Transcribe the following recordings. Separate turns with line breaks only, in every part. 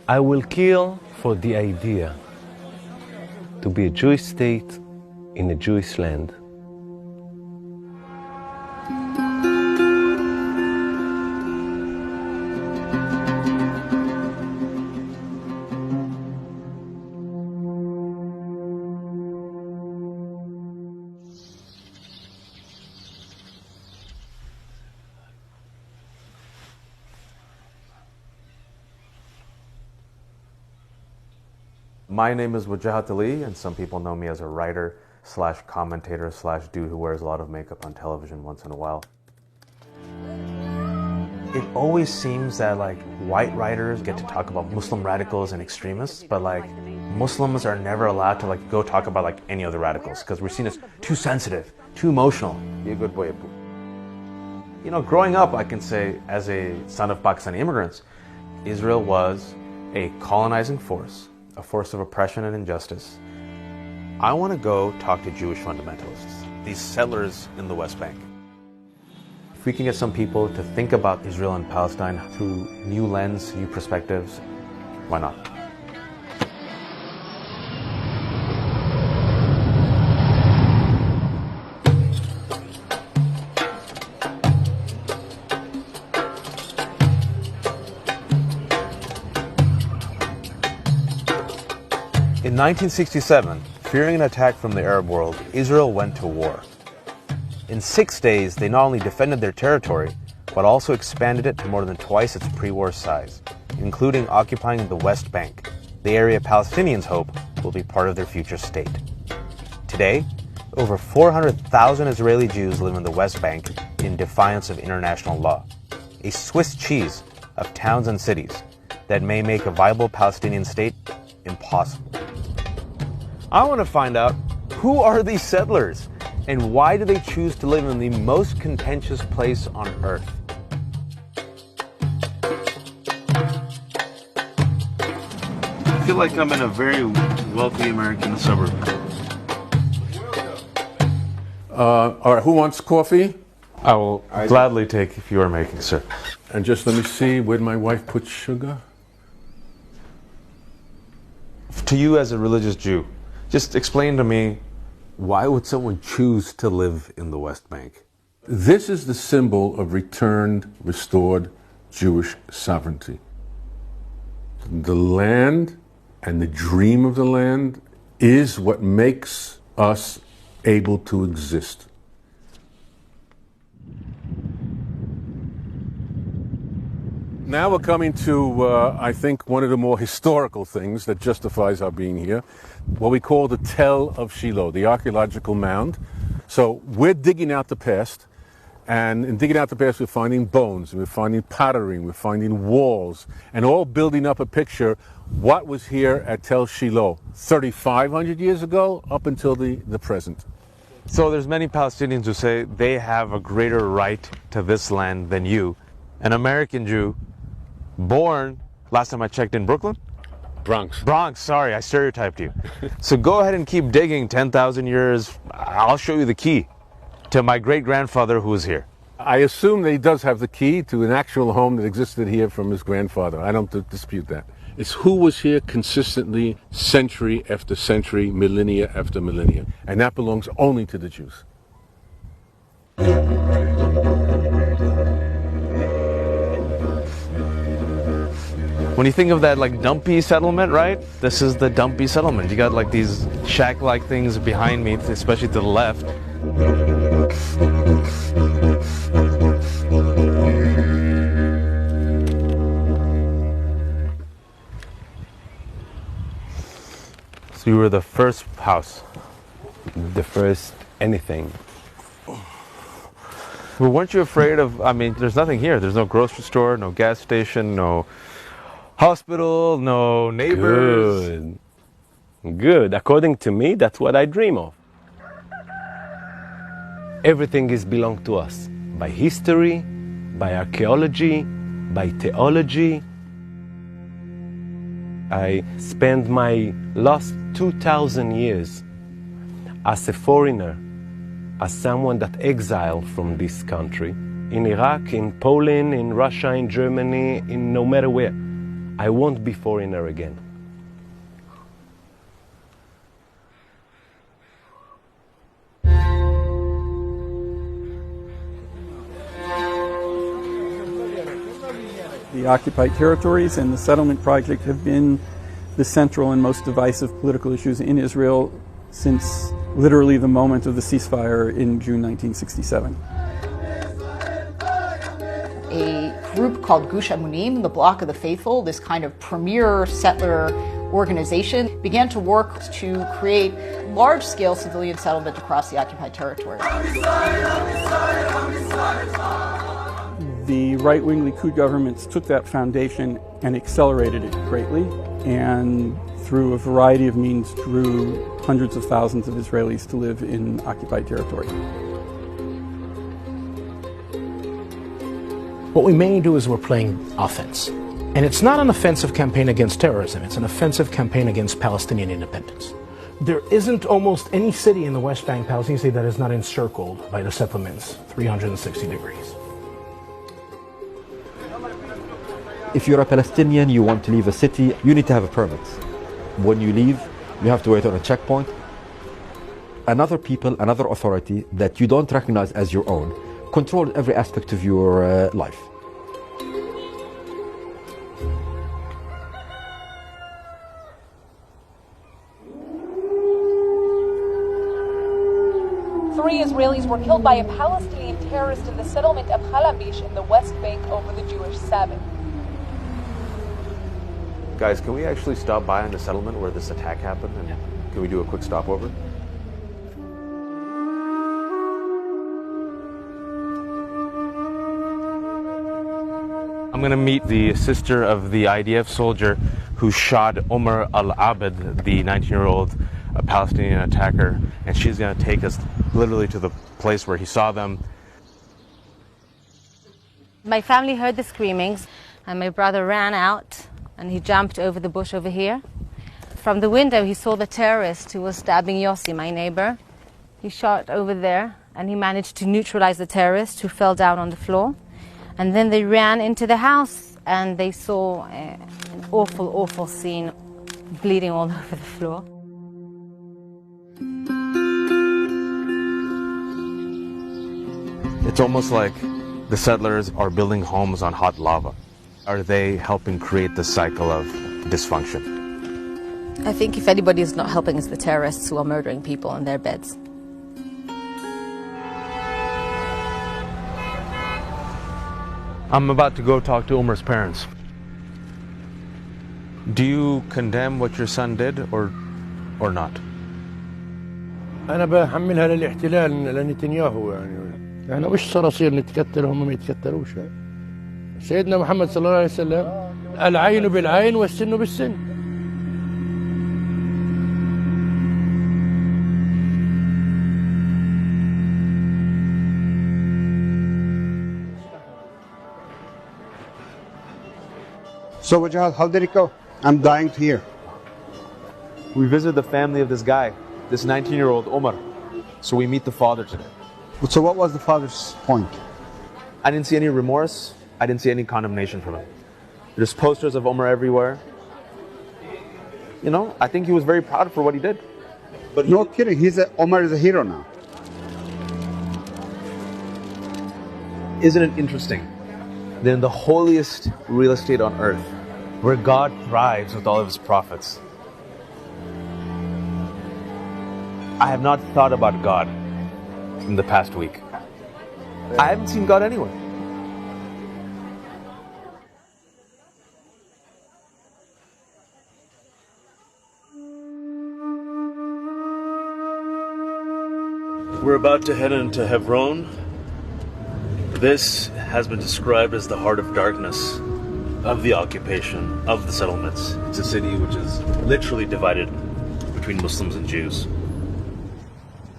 I will kill for the idea to be a Jewish state in a Jewish land.
My name is Wajahat Ali, and some people know me as a writer slash commentator slash dude who wears a lot of makeup on television once in a while. It always seems that like white writers get to talk about Muslim radicals and extremists, but like Muslims are never allowed to like go talk about like any other radicals because we're seen as too sensitive, too emotional. Be a good boy. You know, growing up, I can say as a son of Pakistani immigrants, Israel was a colonizing force, a force of oppression and injustice. I want to go talk to Jewish fundamentalists, these settlers in the West Bank. If we can get some people to think about Israel and Palestine through new lens, new perspectives, why not? In 1967, fearing an attack from the Arab world, Israel went to war. In 6 days, they not only defended their territory, but also expanded it to more than twice its pre-war size, including occupying the West Bank, the area Palestinians hope will be part of their future state. Today, over 400,000 Israeli Jews live in the West Bank in defiance of international law, a Swiss cheese of towns and cities that may make a viable Palestinian state impossible. I want to find out, who are these settlers and why do they choose to live in the most contentious place on earth? I feel like I'm in a very wealthy American suburb.
All right, who wants coffee?
I will gladly take if you are making, sir.
And just let me see, where'd my wife put sugar?
To you as a religious Jew, just explain to me, why would someone choose to live in the West Bank?
This is the symbol of returned, restored Jewish sovereignty. The land and the dream of the land is what makes us able to exist. Now we're coming to, I think, one of the more historical things that justifies our being here, what we call the Tell of Shiloh, the archaeological mound. So we're digging out the past, and in digging out the past, we're finding bones, we're finding pottery, we're finding walls, and all building up a picture what was here at Tel Shiloh 3,500 years ago up until the present.
So there's many Palestinians who say they have a greater right to this land than you, an American Jew, born, last time I checked, in Brooklyn? Bronx, sorry, I stereotyped you. So go ahead and keep digging 10,000 years. I'll show you the key to my great-grandfather who was here.
I assume that he does have the key to an actual home that existed here from his grandfather. I don't dispute that. It's who was here consistently, century after century, millennia after millennia. And that belongs only to the Jews.
When you think of that like dumpy settlement, right? This is the dumpy settlement. You got like these shack-like things behind me, especially to the left. So you were the first house?
The first anything.
Well, weren't you afraid of, I mean, there's nothing here. There's no grocery store, no gas station, no hospital, no neighbors.
Good. According to me, that's what I dream of. Everything is belong to us. By history, by archaeology, by theology. I spent my last 2,000 years as a foreigner, as someone that exiled from this country, in Iraq, in Poland, in Russia, in Germany, in no matter where. I won't be foreigner again.
The occupied territories and the settlement project have been the central and most divisive political issues in Israel since literally the moment of the ceasefire in June 1967.
A group called Gush Emunim, the Bloc of the Faithful, this kind of premier settler organization, began to work to create large-scale civilian settlement across the occupied territory.
The right-wing Likud governments took that foundation and accelerated it greatly, and through a variety of means drew hundreds of thousands of Israelis to live in occupied territory.
What we mainly do is we're playing offense. And it's not an offensive campaign against terrorism, it's an offensive campaign against Palestinian independence. There isn't almost any city in the West Bank, Palestinian city, that is not encircled by the settlements 360 degrees.
If you're a Palestinian, you want to leave a city, you need to have a permit. When you leave, you have to wait on a checkpoint. Another people, another authority that you don't recognize as your own, control every aspect of your life.
Three Israelis were killed by a Palestinian terrorist in the settlement of Halamish in the West Bank over the Jewish Sabbath.
Guys, can we actually stop by on the settlement where this attack happened? And can we do a quick stopover? I'm going to meet the sister of the IDF soldier who shot Omar al-Abed, the 19-year-old Palestinian attacker, and she's going to take us literally to the place where he saw them.
My family heard the screamings, and my brother ran out, and he jumped over the bush over here. From the window, he saw the terrorist who was stabbing Yossi, my neighbor. He shot over there, and he managed to neutralize the terrorist who fell down on the floor. And then they ran into the house, and they saw an awful, awful scene, bleeding all over the floor.
It's almost like the settlers are building homes on hot lava. Are they helping create the cycle of dysfunction?
I think if anybody is not helping, it's the terrorists who are murdering people in their beds.
I'm about to go talk to Omar's parents. Do you condemn what your son did or not?
أنا بحملها للاحتلال لنتنياهو يعني وش صار يصير نتكتل وهم ما يتكتلوش سيدنا محمد صلى الله عليه وسلم العين بالعين والسن بالسن.
So Wajahad, how did it go? I'm dying to hear.
We visited the family of this guy, this 19-year-old Omar. So we meet the father today.
So what was the father's point?
I didn't see any remorse. I didn't see any condemnation from him. There's posters of Omar everywhere. You know, I think he was very proud for what he did.
But no kidding, Omar is a hero now.
Isn't it interesting that in the holiest real estate on earth, where God thrives with all of his prophets, I have not thought about God in the past week. I haven't seen God anywhere.
We're about to head into Hebron. This has been described as the heart of darkness of the occupation of the settlements. It's a city which is literally divided between Muslims and Jews.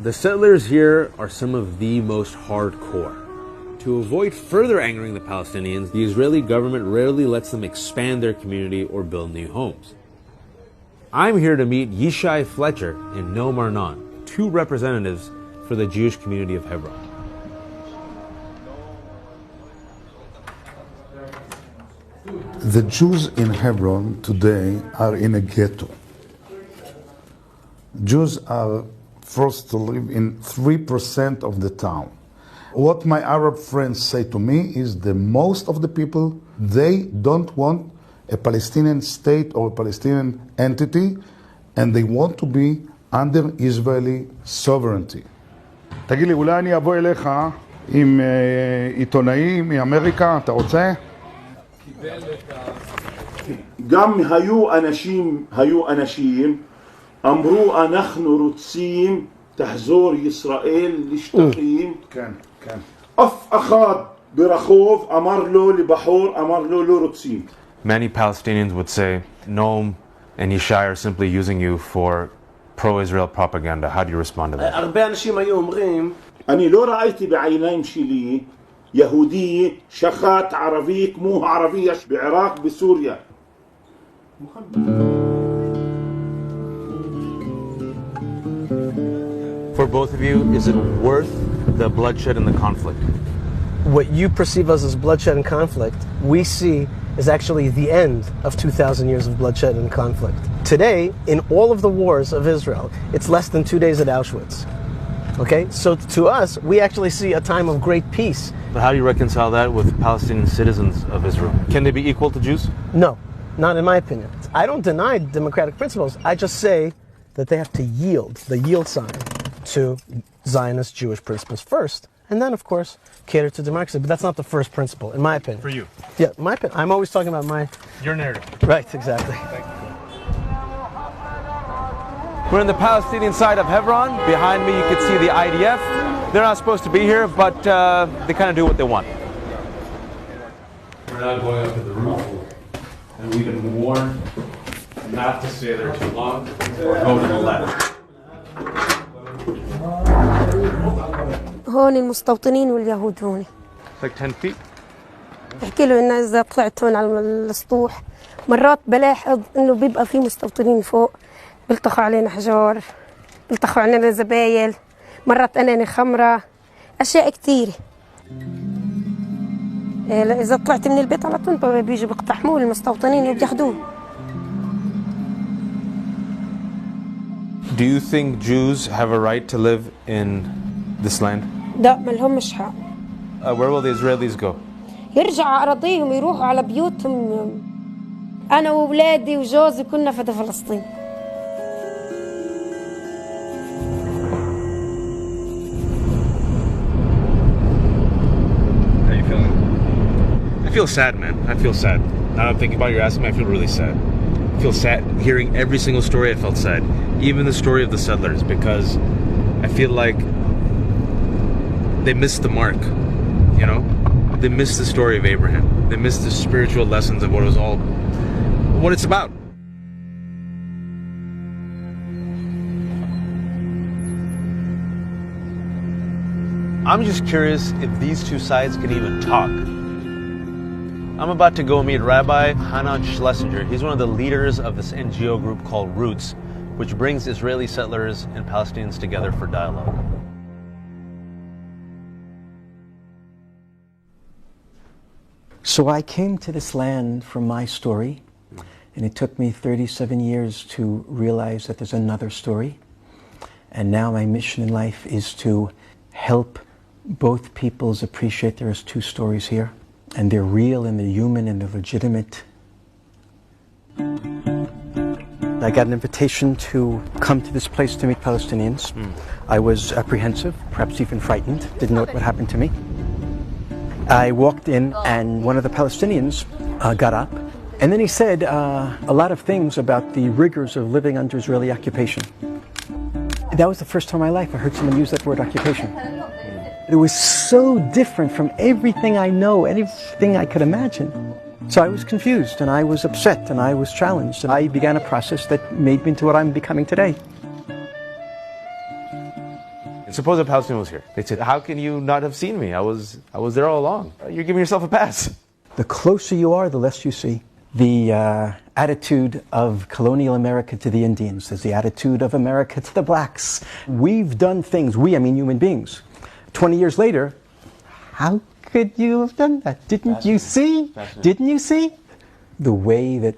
The settlers here are some of the most hardcore. To avoid further angering the Palestinians, the Israeli government rarely lets them expand their community or build new homes. I'm here to meet Yishai Fletcher and Noam Arnon, two representatives for the Jewish community of Hebron.
The Jews in Hebron today are in a ghetto. Jews are forced to live in 3% of the town. What my Arab friends say to me is that most of the people, they don't want a Palestinian state or a Palestinian entity, and they want to be under Israeli sovereignty. תגיד לי, אולי אני אבוא אליך עם עיתונאי מאמריקה, אתה רוצה?
גם היו אנשים אמרו אנחנו רוצים תחזור ישראל לשטחים.
כן, כן.
אף אחד ברחוב אמר לו לבחור, אמר לו לא רוצים.
Many Palestinians would say, Noam and Yishai are simply using you for pro-Israel propaganda. How do you respond to that?
הרבה אנשים היו אומרים, אני לא ראיתי בעיניים שלי יהודי שחט ערבי כמו הערבי יש בעיראק בסוריה.
For both of you, is it worth the bloodshed and the conflict?
What you perceive as bloodshed and conflict, we see is actually the end of 2,000 years of bloodshed and conflict. Today, in all of the wars of Israel, it's less than 2 days at Auschwitz. Okay? So to us, we actually see a time of great peace.
But how do you reconcile that with Palestinian citizens of Israel? Can they be equal to Jews?
No, not in my opinion. I don't deny democratic principles. I just say that they have to yield, the yield sign, to Zionist Jewish principles first, and then, of course, cater to democracy. But that's not the first principle, in my opinion.
For you?
Yeah, my opinion. I'm always talking about
your narrative.
Right, exactly.
We're on the Palestinian side of Hebron. Behind me, you can see the IDF. They're not supposed to be here, but they kind of do what they want.
We're now going up to the roof, and we've been warned not to stay there too long or go to the left.
هون المستوطنين واليهود هون.
Like 10 feet.
بحكي له إنه إذا طلعت هون على السطوح مرات بلاحظ إنه بيبقى في مستوطنين فوق بيلطخوا علينا حجار، بيلطخوا علينا زبايل، مرات أناني خمرة، أشياء كثيرة. إذا طلعت من البيت على طول بيجوا بيقتحموا المستوطنين وبياخذوه.
Do you think Jews have a right to live in this land?
لا ما لهمش حق.
Where will the Israelis go?
يرجعوا على أراضيهم يروحوا على بيوتهم. أنا وأولادي وجوزي كنا في فلسطين.
How are you feeling? I feel sad, man. I feel sad. Now I'm thinking about your asking me, I feel really sad. I feel sad. Hearing every single story, I felt sad. Even the story of the settlers, because I feel like they missed the mark, you know? They missed the story of Abraham. They missed the spiritual lessons of what it's about. I'm just curious if these two sides can even talk. I'm about to go meet Rabbi Hanan Schlesinger. He's one of the leaders of this NGO group called Roots, which brings Israeli settlers and Palestinians together for dialogue.
So I came to this land from my story, and it took me 37 years to realize that there's another story. And now my mission in life is to help both peoples appreciate there's two stories here, and they're real and they're human and they're legitimate. I got an invitation to come to this place to meet Palestinians. I was apprehensive, perhaps even frightened, didn't know what would happen to me. I walked in and one of the Palestinians got up, and then he said a lot of things about the rigors of living under Israeli occupation. That was the first time in my life I heard someone use that word, occupation. It was so different from everything I know, anything I could imagine. So I was confused, and I was upset, and I was challenged, and I began a process that made me into what I'm becoming today.
And suppose a Palestinian was here. They said, how can you not have seen me? I was there all along. You're giving yourself a pass.
The closer you are, the less you see. The attitude of colonial America to the Indians is the attitude of America to the blacks. We've done things, we, I mean human beings. 20 years later, how could you have done that? Didn't you see? Didn't you see? the way that